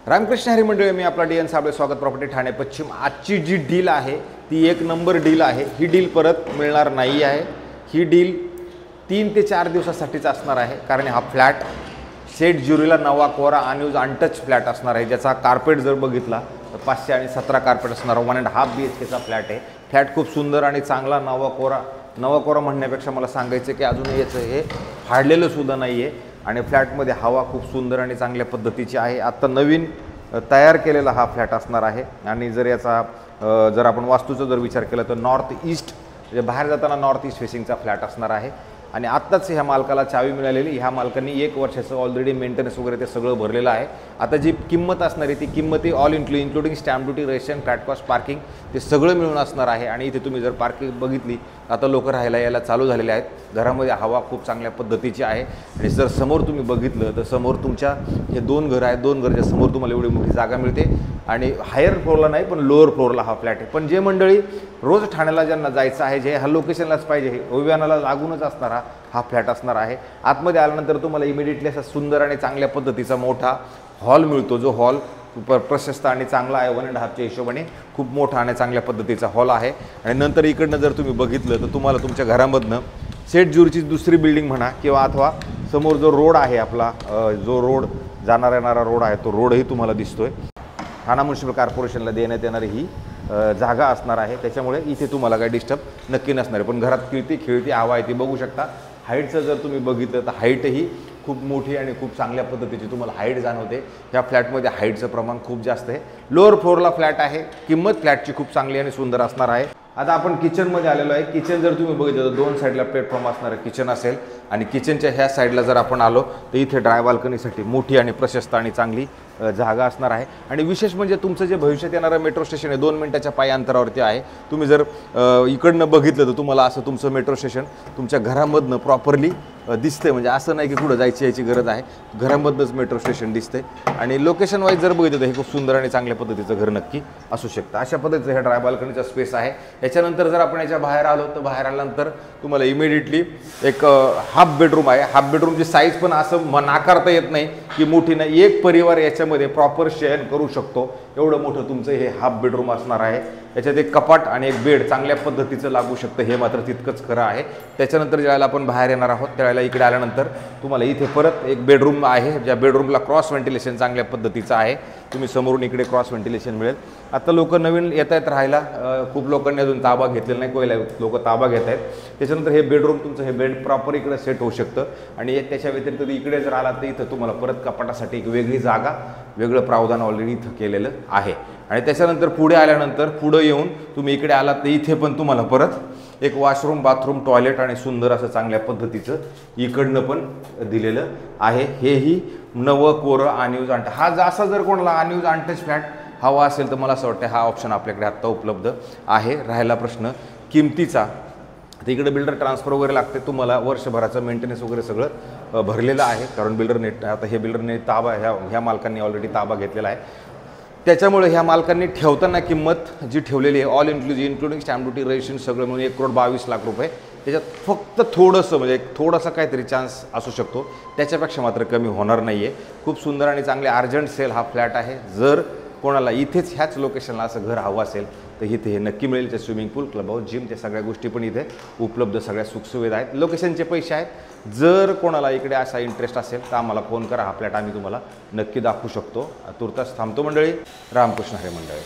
रामकृष्ण हरी मंडळी, मी आपला D N Sable, स्वागत प्रॉपर्टी ठाणे पश्चिम। आजची जी डील आहे ती एक नंबर डील आहे। ही डील परत मिळणार नाही आहे। ही डील 3 ते 4 दिवसासाठीच असणार आहे, कारण हा फ्लॅट सेट ज्युरीला नवा कोरा अनयूज अनटच फ्लॅट असणार आहे, ज्याचा कार्पेट जर बघितला तर 500 आणि 17 कार्पेट असणार। 1.5 BHKचा फ्लॅट आहे। फ्लॅट खूप सुंदर आणि चांगला नवा कोरा म्हणण्यापेक्षा मला सांगायचं की अजून याचं हे फाडलेलं सुद्धा नाही आहे आणि फ्लॅटमध्ये हवा खूप सुंदर आणि चांगल्या पद्धतीची आहे। आता नवीन तयार केलेला हा फ्लॅट असणार आहे आणि जर याचा जर आपण वास्तूचा जर विचार केला तर नॉर्थ ईस्ट म्हणजे बाहेर जाताना नॉर्थ ईस्ट फेसिंगचा फ्लॅट असणार आहे आणि आत्ताच ह्या मालकाला चावी मिळालेली। ह्या मालकांनी 1 वर्षाचं ऑलरेडी मेंटेनन्स वगैरे ते सगळं भरलेलं आहे। आता जी किंमत असणार आहे ती किंमत all including stamp duty, ration, flat cost, parking ते सगळं मिळून असणार आहे। आणि इथे तुम्ही जर पार्किंग बघितली आता लोक राहायला यायला चालू झालेले आहेत। घरामध्ये हवा खूप चांगल्या पद्धतीची आहे आणि जर समोर तुम्ही बघितलं तर समोर तुमच्या हे 2 घरं आहेत। 2 घरच्या समोर तुम्हाला एवढी मोठी जागा मिळते आणि हायर फ्लोअरला नाही पण लोअर फ्लोअरला हा फ्लॅट आहे। पण जे मंडळी रोज ठाण्याला ज्यांना जायचं आहे, जे ह्या लोकेशनलाच पाहिजे, हे ओव्यानाला लागूनच असणारा हा फ्लॅट असणार आहे। आतमध्ये आल्यानंतर तुम्हाला इमिडिएटली असा सुंदर आणि चांगल्या पद्धतीचा मोठा हॉल मिळतो, जो हॉल प्रशस्त आणि चांगला आहे। 1.5च्या हिशोबाने खूप मोठा आणि चांगल्या पद्धतीचा हॉल आहे। आणि नंतर इकडनं जर तुम्ही बघितलं तर तुम्हाला तुमच्या घरामधनं सेट ज्युरीची दुसरी बिल्डिंग म्हणा किंवा अथवा समोर जो रोड आहे आपला, जो रोड जाणारा येणारा रोड आहे, तो रोडही तुम्हाला दिसतोय। ठाणा म्युनिसिपल कॉर्पोरेशनला देण्यात येणारी ही जागा असणार आहे, त्याच्यामुळे इथे तुम्हाला काही डिस्टर्ब नक्की नसणार आहे। पण घरात खेळती हवा आहे ती बघू शकता। हाईटचं जर तुम्ही बघितलं तर हाईटही खूप मोठी आणि खूप चांगल्या पद्धतीची तुम्हाला हाईट जाणवते। ह्या फ्लॅटमध्ये हाईटचं प्रमाण खूप जास्त आहे। लोअर फ्लोअरला फ्लॅट आहे। किंमत फ्लॅटची खूप चांगली आणि सुंदर असणार आहे। आता आपण किचनमध्ये आलेलो आहे। किचन जर तुम्ही बघितलं तर 2 साईडला प्लॅटफॉर्म असणारं किचन असेल आणि किचनच्या ह्या साईडला जर आपण आलो तर इथे ड्राय बाल्कनीसाठी मोठी आणि प्रशस्त आणि चांगली जागा असणार आहे। आणि विशेष म्हणजे तुमचं जे भविष्यात येणारं मेट्रो स्टेशन आहे 2 मिनिटाच्या पायी अंतरावरती आहे। तुम्ही जर इकडनं बघितलं तर तुम्हाला असं तुमचं मेट्रो स्टेशन तुमच्या घरामधनं प्रॉपरली दिसते, म्हणजे असं नाही की कुठं यायची गरज आहे, घरामधनंच मेट्रो स्टेशन दिसते। आणि लोकेशन वाईज जर बघितलं तर हे खूप सुंदर आणि चांगल्या पद्धतीचं घर नक्की असू शकतं। अशा पद्धतीचं हे ड्राय बाल्कनीचा स्पेस आहे। याच्यानंतर जर आपण याच्या बाहेर आलो तर बाहेर आल्यानंतर तुम्हाला इमिडिएटली एक हाफ बेडरूम आहे। हाफ बेडरूमची साईज पण असं नाकारता येत नाही की मोठी नाही, एक परिवार याच्यामध्ये प्रॉपर शयन करू शकतो एवढं मोठं तुमचं हे हाफ बेडरूम असणार आहे। याच्यात एक कपाट आणि एक बेड चांगल्या पद्धतीचं लागू शकतं, हे मात्र तितकंच खरं आहे। त्याच्यानंतर ज्यावेळेला आपण बाहेर येणार आहोत त्यावेळेला इकडे आल्यानंतर तुम्हाला इथे परत एक बेडरूम आहे, ज्या बेडरूमला क्रॉस व्हेंटिलेशन चांगल्या पद्धतीचं आहे। तुम्ही समोरून इकडे क्रॉस व्हेंटिलेशन मिळेल। आता लोक नवीन येत आहेत राहायला, खूप लोकांनी अजून ताबा घेतलेला नाही, कोयला लोक ताबा घेत आहेत। त्याच्यानंतर हे बेडरूम तुमचं हे बेड प्रॉपर इकडे सेट होऊ शकतं आणि त्याच्या व्यतिरिक्त इकडे जर आला तर इथं तुम्हाला परत कपाटासाठी एक वेगळी जागा, वेगळं प्रावधान ऑलरेडी इथं केलेलं आहे। आणि त्याच्यानंतर पुढे आल्यानंतर पुढे येऊन तुम्ही इकडे आलात तर इथे पण तुम्हाला परत एक वॉशरूम, बाथरूम, टॉयलेट आणि सुंदर असं चांगल्या पद्धतीचं इकडनं पण दिलेलं आहे। हेही नवं कोरं अनयूज अनटच, हा असा जर कोणाला अनयूज अनटच फ्लॅट हवा असेल तर मला असं वाटतं हा ऑप्शन आपल्याकडे आत्ता उपलब्ध आहे। राहिला प्रश्न किमतीचा, तर इकडे बिल्डर ट्रान्सफर वगैरे लागते, तुम्हाला वर्षभराचं मेंटेनन्स वगैरे सगळं भरलेलं आहे, कारण बिल्डरने आता हे बिल्डरने ताबा ह्या मालकांनी ऑलरेडी ताबा घेतलेला आहे। त्याच्यामुळे ह्या मालकांनी ठेवताना किंमत जी ठेवलेली आहे all including stamp duty, ration सगळं म्हणून 1,22,00,000 रुपये। त्याच्यात फक्त थोडंसं म्हणजे थोडासा काहीतरी चान्स असू शकतो, त्याच्यापेक्षा मात्र कमी होणार नाही आहे। खूप सुंदर आणि चांगले अर्जंट सेल हा फ्लॅट आहे। जर कोणाला इथेच ह्याच लोकेशनला असं घर हवं असेल तर इथे हे नक्की मिळेल। ते स्विमिंग पूल, क्लब हाऊस, जिम, त्या सगळ्या गोष्टी पण इथे उपलब्ध, सगळ्या सुखसुविधा आहेत। लोकेशनचे पैसे आहेत। जर कोणाला इकडे असा इंटरेस्ट असेल तर आम्हाला फोन करा, हा फ्लॅट आम्ही तुम्हाला नक्की दाखवू शकतो। तुर्तास थांबतो मंडळी। रामकृष्ण हरी मंडळी।